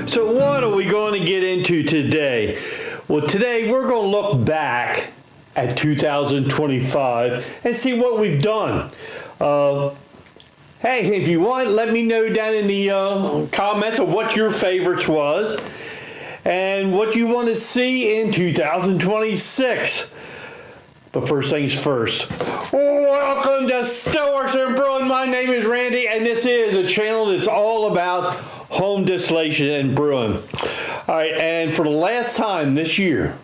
So what are we going to get into today? Well, today we're going to look back at 2025 and see what we've done. Hey, if you want, let me know down in the comments of what your favorites was and what you want to see in 2026. But first things first, welcome to Stoics and Brewing. My name is Randy, and this is a channel that's all about home distillation and brewing. All right, and for the last time this year,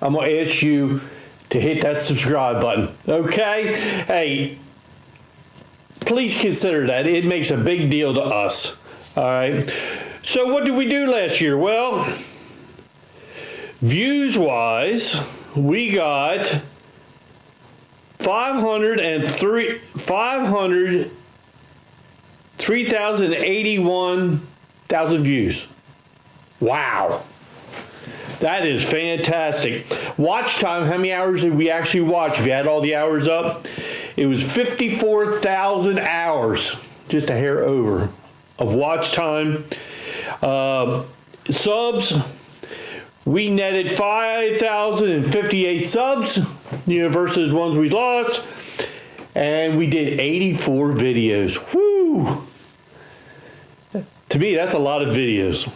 I'm going to ask you to hit that subscribe button, okay? Hey, please consider that. It makes a big deal to us, all right? So what did we do last year? Well, views-wise, we got 381,000 views. Wow. That is fantastic. Watch time, how many hours did we actually watch? If you add all the hours up, it was 54,000 hours, just a hair over, of watch time. Subs, we netted 5,058 subs, versus ones we lost, and we did 84 videos. Woo! To me, that's a lot of videos.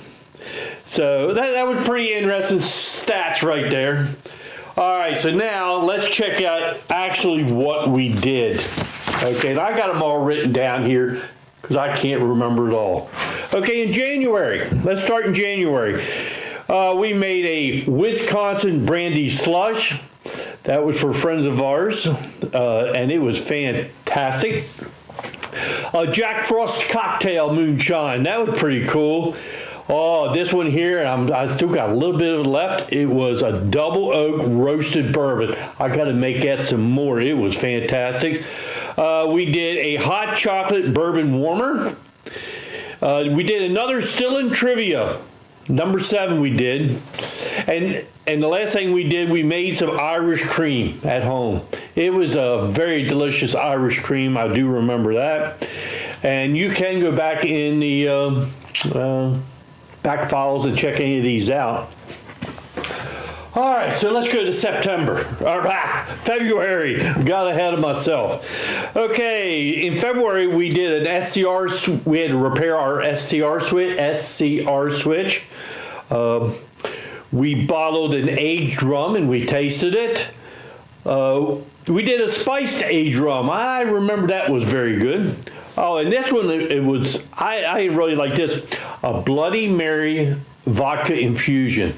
So that was pretty interesting stats right there. All right, so now let's check out actually what we did. Okay, and I got them all written down here because I can't remember it all. Okay, in January, let's start in January. We made a Wisconsin brandy slush. That was for friends of ours, and it was fantastic. Jack Frost cocktail moonshine. That was pretty cool. Oh, this one here, and I still got a little bit of it left. It was a double oak roasted bourbon. I got to make that some more. It was fantastic. We did a hot chocolate bourbon warmer. We did another still in trivia. Number 7 we did. And the last thing we did, we made some Irish cream at home. It was a very delicious Irish cream. I do remember that. And you can go back in the back files and check any of these out. All right, so let's go to February. Got ahead of myself. Okay, in February we did an SCR. We had to repair our SCR switch. We bottled an aged rum and we tasted it. We did a spiced aged rum. I remember that was very good. Oh, and this one, I really like this, a Bloody Mary vodka infusion.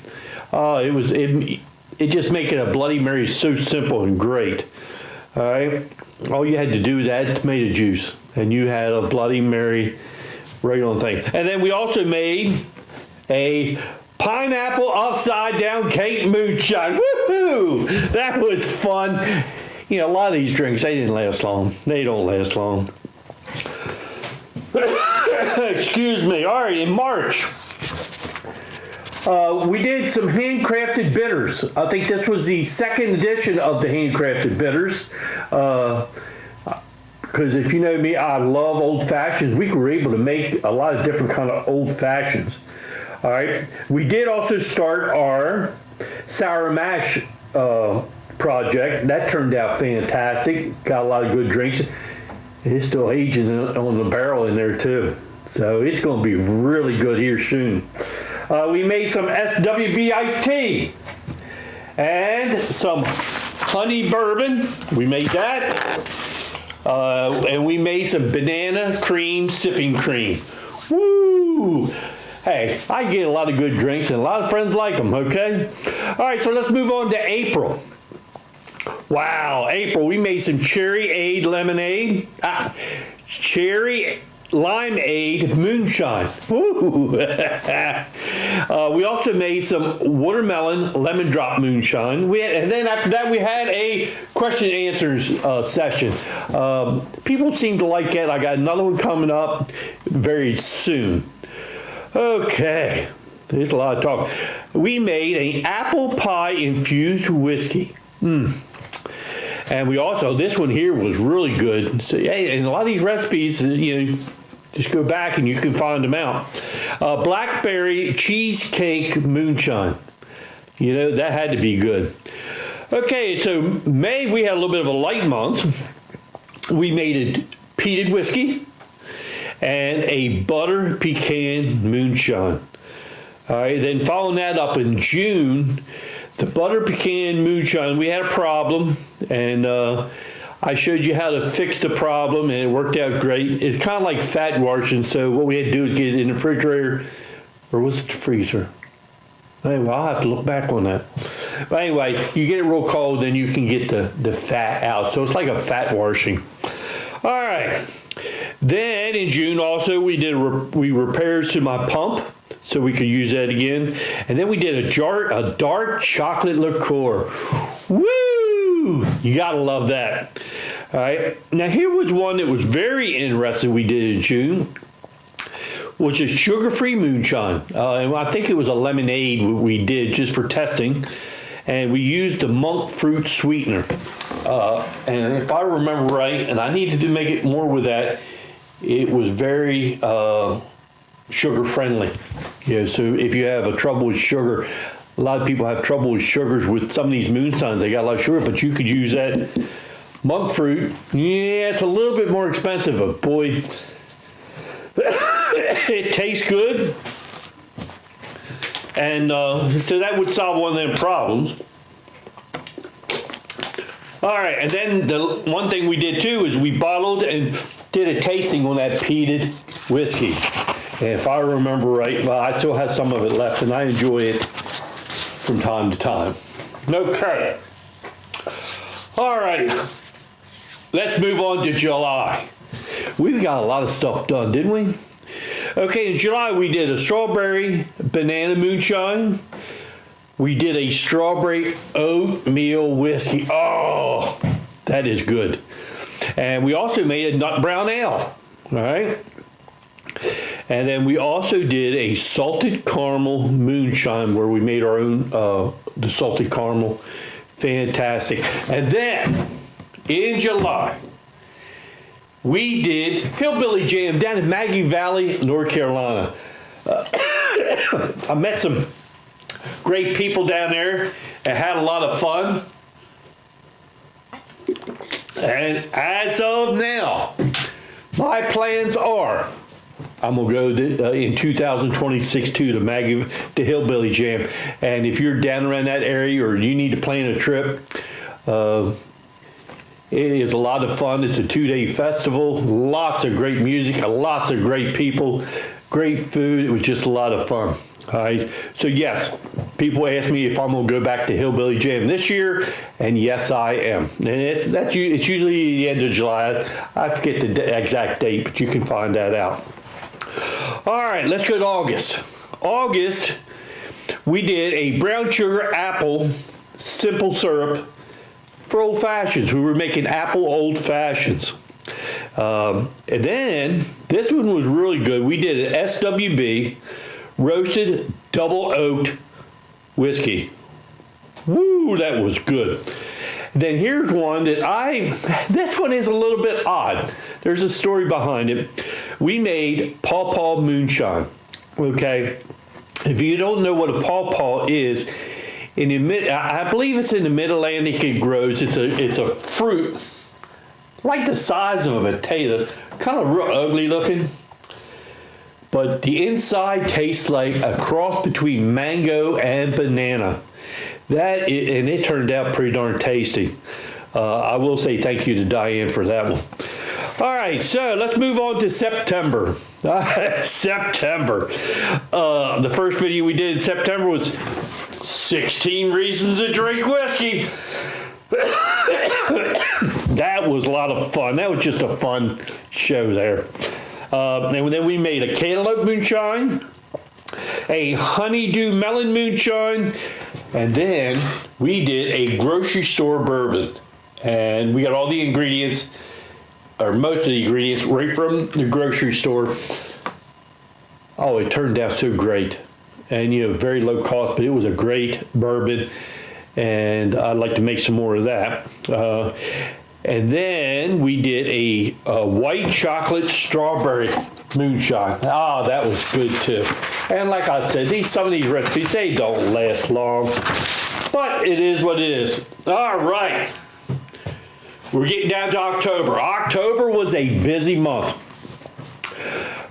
It just making a Bloody Mary so simple and great. All right, all you had to do was add tomato juice, and you had a Bloody Mary regular thing. And then we also made a pineapple upside down cake moonshine. Woohoo! That was fun. A lot of these drinks, they didn't last long. They don't last long. Excuse me. All right, in March, we did some handcrafted bitters. I think this was the second edition of the handcrafted bitters. Because if you know me, I love old fashions. We were able to make a lot of different kind of old fashions. All right. We did also start our sour mash project. That turned out fantastic. Got a lot of good drinks. It's still aging on the barrel in there too. So it's going to be really good here soon. We made some SWB iced tea and some honey bourbon. We made that. And we made some banana cream sipping cream. Woo! Hey, I get a lot of good drinks and a lot of friends like them, okay? All right, so let's move on to April. Wow, April, we made some cherry lemonade, cherry limeade moonshine. Woo! We also made some watermelon lemon drop moonshine. And then after that, we had a question and answers session. People seem to like it. I got another one coming up very soon. Okay, there's a lot of talk. We made an apple pie infused whiskey. And we also, this one here was really good. So, hey, and a lot of these recipes, Just go back and you can find them out. Blackberry cheesecake moonshine. You know, that had to be good. Okay, so May we had a little bit of a light month. We made a peated whiskey and a butter pecan moonshine. All right, then following that up in June, the butter pecan moonshine, we had a problem, and I showed you how to fix the problem, and it worked out great. It's kind of like fat washing, so what we had to do is get it in the refrigerator, or was it the freezer? Anyway, I'll have to look back on that. But anyway, you get it real cold, then you can get the fat out. So it's like a fat washing. All right. Then in June also, we did repairs to my pump, so we could use that again. And then we did a dark chocolate liqueur. Woo! You gotta love that. All right. Now here was one that was very interesting we did in June, which is sugar-free moonshine. And I think it was a lemonade we did just for testing. And we used the monk fruit sweetener. And if I remember right, and I needed to make it more with that, it was very sugar-friendly. You know, so if you have a trouble with sugar, a lot of people have trouble with sugars with some of these moonshines. They got a lot of sugar, but you could use that monk fruit. Yeah, it's a little bit more expensive, but boy, it tastes good. And so that would solve one of them problems. All right, and then the one thing we did too is we bottled and did a tasting on that peated whiskey. And if I remember right, well, I still have some of it left, and I enjoy it from time to time. Okay. All right. Let's move on to July. We've got a lot of stuff done, didn't we? Okay, in July we did a strawberry banana moonshine. We did a strawberry oatmeal whiskey. Oh, that is good. And we also made a nut brown ale. All right. And then we also did a salted caramel moonshine where we made our own, the salted caramel. Fantastic. And then in July, we did Hillbilly Jam down in Maggie Valley, North Carolina. I met some great people down there and had a lot of fun. And as of now, my plans are I'm going to go in 2026 too to Hillbilly Jam. And if you're down around that area or you need to plan a trip, it is a lot of fun. It's a 2-day festival, lots of great music, lots of great people, great food. It was just a lot of fun. All right. So yes, people ask me if I'm going to go back to Hillbilly Jam this year, and yes, I am. And it's usually the end of July. I forget the exact date, but you can find that out. All right, let's go to August. August, we did a brown sugar apple simple syrup for old fashions. We were making apple old fashions. And then this one was really good. We did an SWB roasted double oaked whiskey. Woo, that was good. Then here's one that this one is a little bit odd. There's a story behind it. We made Paw Paw moonshine. Okay, if you don't know what a Paw Paw is, I believe it's in the Mid-Atlantic. It grows. It's a fruit like the size of a potato, kind of real ugly looking, but the inside tastes like a cross between mango and banana. And it turned out pretty darn tasty. I will say thank you to Diane for that one. All right, so let's move on to September. September. The first video we did in September was 16 reasons to drink whiskey. That was a lot of fun. That was just a fun show there. And then we made a cantaloupe moonshine, a honeydew melon moonshine, and then we did a grocery store bourbon. And we got all the ingredients, or most of the ingredients, right from the grocery store. Oh, it turned out so great. And, very low cost, but it was a great bourbon. And I'd like to make some more of that. And then we did a white chocolate strawberry moonshine. Ah, that was good too. And like I said, some of these recipes, they don't last long. But it is what it is. All right. We're getting down to October. October was a busy month.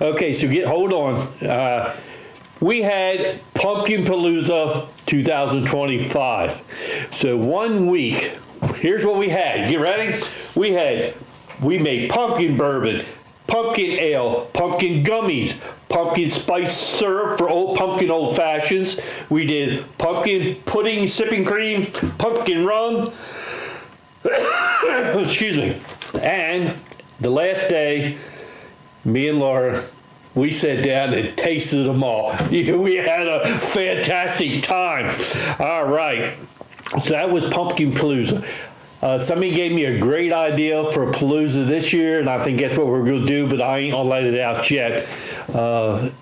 Okay, so hold on. We had Pumpkin Palooza 2025. So 1 week, here's what we had. Get ready? We made pumpkin bourbon, pumpkin ale, pumpkin gummies, pumpkin spice syrup for pumpkin old fashions. We did pumpkin pudding, sipping cream, pumpkin rum. Excuse me. And the last day, me and Laura, we sat down and tasted them all. We had a fantastic time. All right. So that was Pumpkin Palooza. Somebody gave me a great idea for a Palooza this year, and I think that's what we're going to do, but I ain't going to let it out yet. But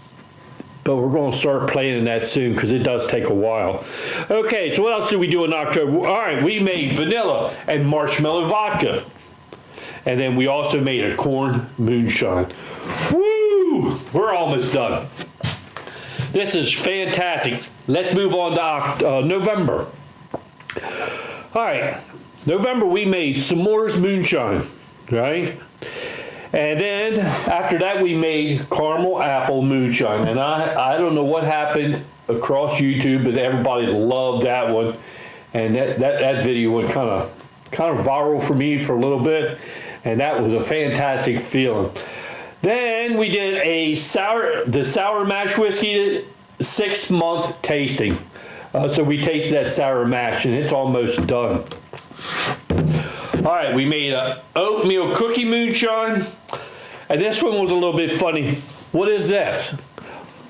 we're going to start planning that soon because it does take a while. Okay, so what else did we do in October? All right, we made vanilla and marshmallow vodka. And then we also made a corn moonshine. Woo! We're almost done. This is fantastic. Let's move on to November. All right, November we made s'mores moonshine, right? And then after that we made caramel apple moonshine. And I don't know what happened across YouTube, but everybody loved that one. And that video went kind of viral for me for a little bit. And that was a fantastic feeling. Then we did the sour mash whiskey 6-month tasting. So we tasted that sour mash and it's almost done. All right, we made a oatmeal cookie moonshine. And this one was a little bit funny. What is this?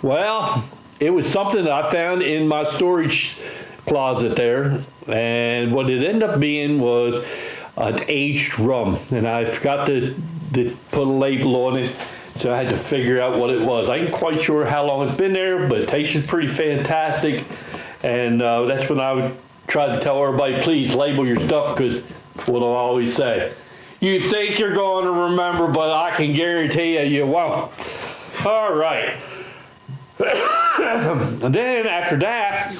Well, it was something that I found in my storage closet there. And what it ended up being was an aged rum. And I forgot to put a label on it. So I had to figure out what it was. I ain't quite sure how long it's been there, but it tasted pretty fantastic. And that's when I would try to tell everybody, please label your stuff, because what I always say, you think you're going to remember, but I can guarantee you won't. All right. And then after that,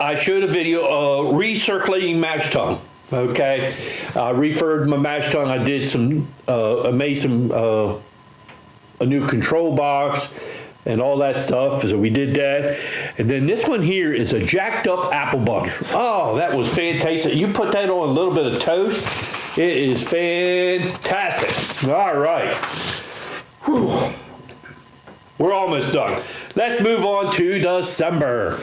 I showed a video of recirculating mash tun. Okay, I refurbed my mash tun. I did I made a new control box and all that stuff. So we did that. And then this one here is a jacked up apple butter. Oh, that was fantastic. You put that on a little bit of toast. It is fantastic. All right. Whew. We're almost done. Let's move on to December.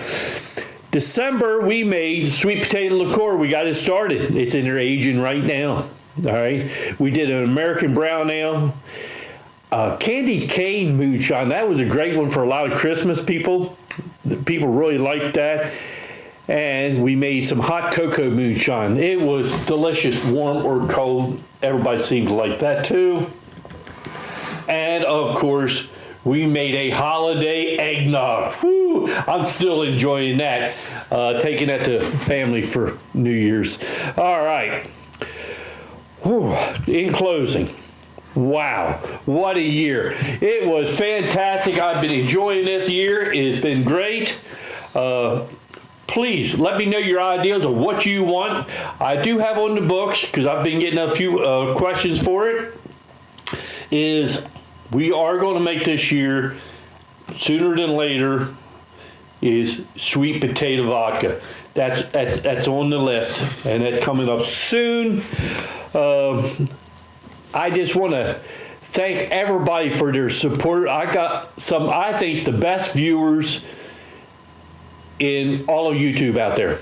December, we made sweet potato liqueur. We got it started. It's in there aging right now. All right. We did an American brown ale. Candy cane moonshine. That was a great one for a lot of Christmas people. People really liked that. And we made some hot cocoa moonshine. It was delicious, warm or cold. Everybody seemed to like that too. And of course, we made a holiday eggnog. Woo, I'm still enjoying that. Taking that to family for New Year's. All right. Whew. In closing, wow, what a year. It was fantastic. I've been enjoying this year. It's been great. Please let me know your ideas of what you want. I do have on the books, because I've been getting a few questions for it, we are going to make this year, sooner than later, is sweet potato vodka. That's on the list, and that's coming up soon. I just want to thank everybody for their support. I got I think, the best viewers in all of YouTube out there.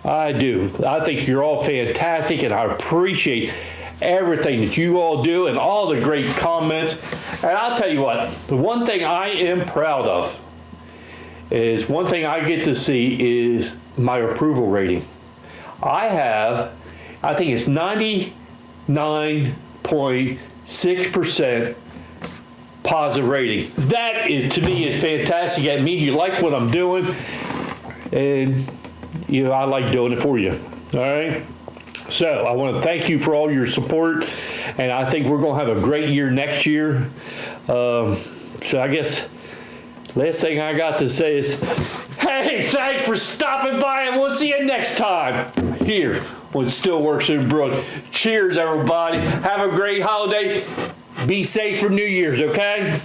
I do. I think you're all fantastic, and I appreciate everything that you all do and all the great comments. And I'll tell you what, the one thing I am proud of is one thing I get to see is my approval rating. I think it's 99.6% positive rating. That is, to me, is fantastic. That means you like what I'm doing, and I like doing it for you. All right. So I want to thank you for all your support, and I think we're going to have a great year next year. So I guess last thing I got to say is, hey, thanks for stopping by, and we'll see you next time here on Still Works in Brook. Cheers, everybody. Have a great holiday. Be safe for New Year's, okay?